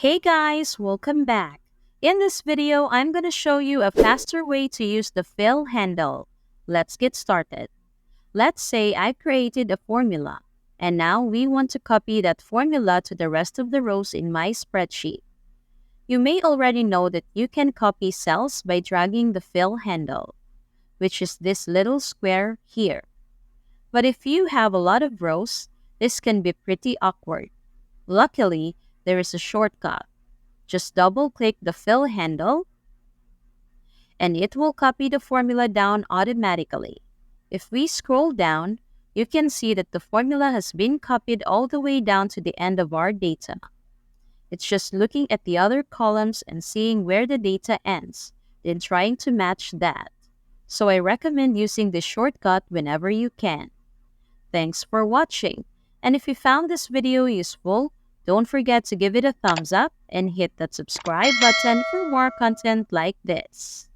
Hey guys, welcome back. In this video, I'm going to show you a faster way to use the fill handle. Let's get started. Let's say I created a formula, and now we want to copy that formula to the rest of the rows in my spreadsheet. You may already know that you can copy cells by dragging the fill handle, which is this little square here. But if you have a lot of rows, this can be pretty awkward. Luckily, there is a shortcut. Just double-click the fill handle and it will copy the formula down automatically. If we scroll down, you can see that the formula has been copied all the way down to the end of our data. It's just looking at the other columns and seeing where the data ends, then trying to match that. So I recommend using this shortcut whenever you can. Thanks for watching. And if you found this video useful, don't forget to give it a thumbs up and hit that subscribe button for more content like this.